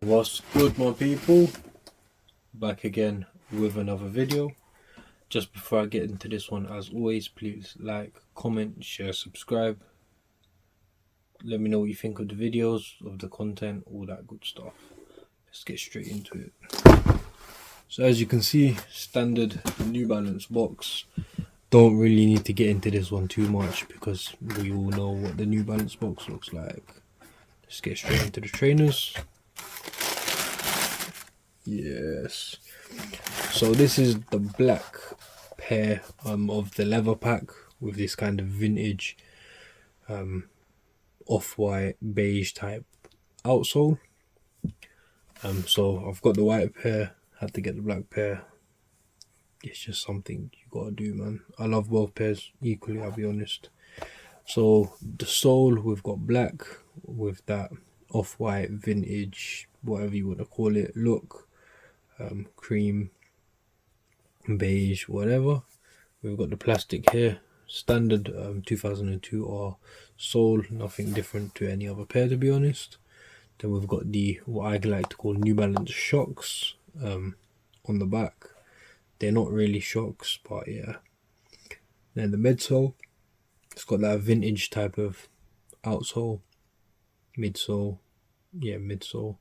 What's good, my people? Back again with another video. Just before I get into this one, as always, please like, comment, share, subscribe. Let me know what you think of the videos, of the content, all that good stuff. Let's get straight into it. So as you can see, standard New Balance box. Don't really need to get into this one too much because we all know what the New Balance box looks like. Let's get straight into the trainers. Yes, so this is the black pair of the leather pack with this kind of vintage off-white beige type outsole. So I've got the white pair, had to get the black pair. It's just something you gotta do, man. I love both pairs equally, I'll be honest. So the sole, we've got black with that off-white vintage, whatever you want to call it, look. Cream, beige, whatever. We've got the plastic here, standard 2002 R sole, nothing different to any other pair, to be honest. Then we've got the what I like to call New Balance shocks on the back. They're not really shocks, but yeah. Then the midsole, it's got that vintage type of outsole, midsole, yeah, midsole.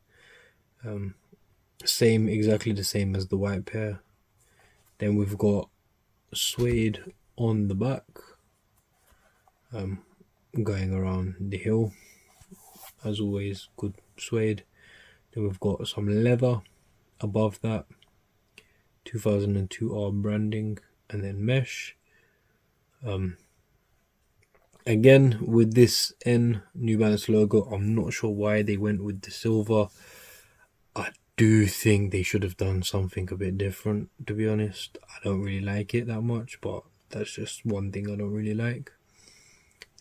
Exactly the same as the white pair. Then we've got suede on the back, going around the heel, as always, good suede. Then we've got some leather above that, 2002 R branding, and then mesh. Again with this N New Balance logo, I'm not sure why they went with the silver. I do think they should have done something a bit different, to be honest. I don't really like it that much, but that's just one thing I don't really like.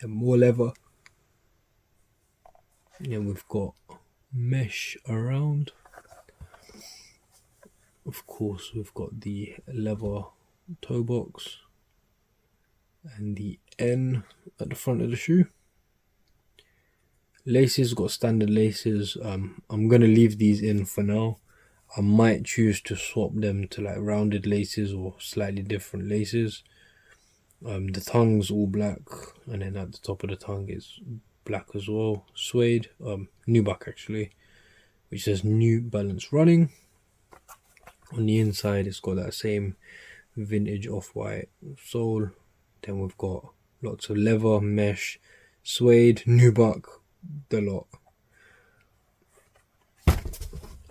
And more leather. And we've got mesh around. Of course, we've got the leather toe box and the N at the front of the shoe. Laces, got standard laces. I'm gonna leave these in for now. I might choose to swap them to like rounded laces or slightly different laces. The tongue's all black, and then at the top of the tongue is black as well. Suede, nubuck actually, which says New Balance running. On the inside, it's got that same vintage off-white sole. Then we've got lots of leather, mesh, suede, nubuck, the lot.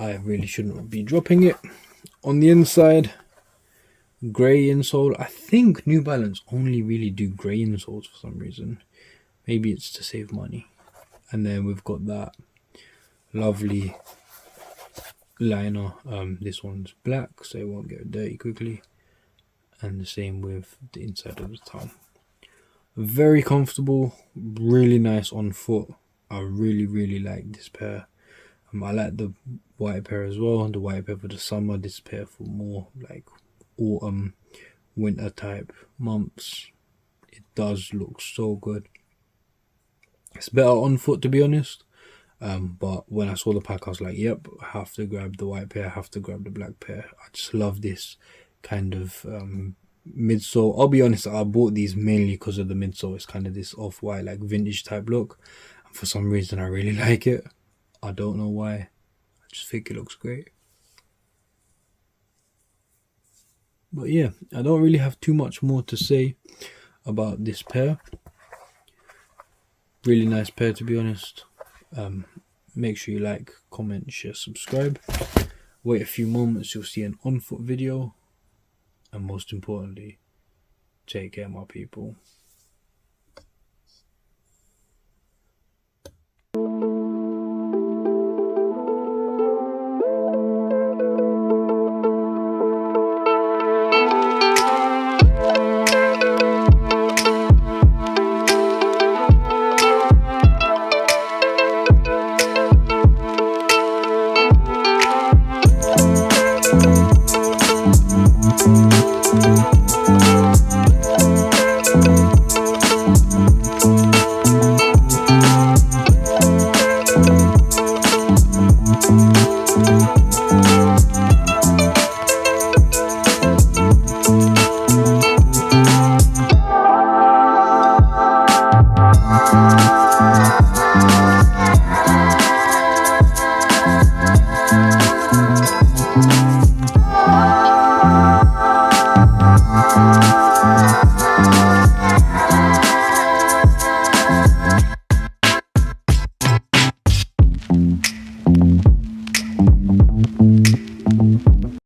I really shouldn't be dropping it. On the inside, grey insole. I think New Balance only really do grey insoles for some reason. Maybe it's to save money. And then we've got that lovely liner. This one's black, so it won't get dirty quickly. And the same with the inside of the tongue. Very comfortable, really nice on foot. I really like this pair. I like the white pair as well. The white pair for the summer, this pair for more like autumn, winter type months. It does look so good. It's better on foot, to be honest. But when I saw the pack, I was like, yep, I have to grab the white pair, I have to grab the black pair. I just love this kind of midsole. I'll be honest, I bought these mainly because of the midsole. It's kind of this off-white, like vintage type look. And for some reason, I really like it. I don't know why. I just think it looks great. But yeah, I don't really have too much more to say about this pair. Really nice pair, to be honest. Make sure you like, comment, share, subscribe. Wait a few moments, you'll see an on-foot video. And most importantly, take care, my people.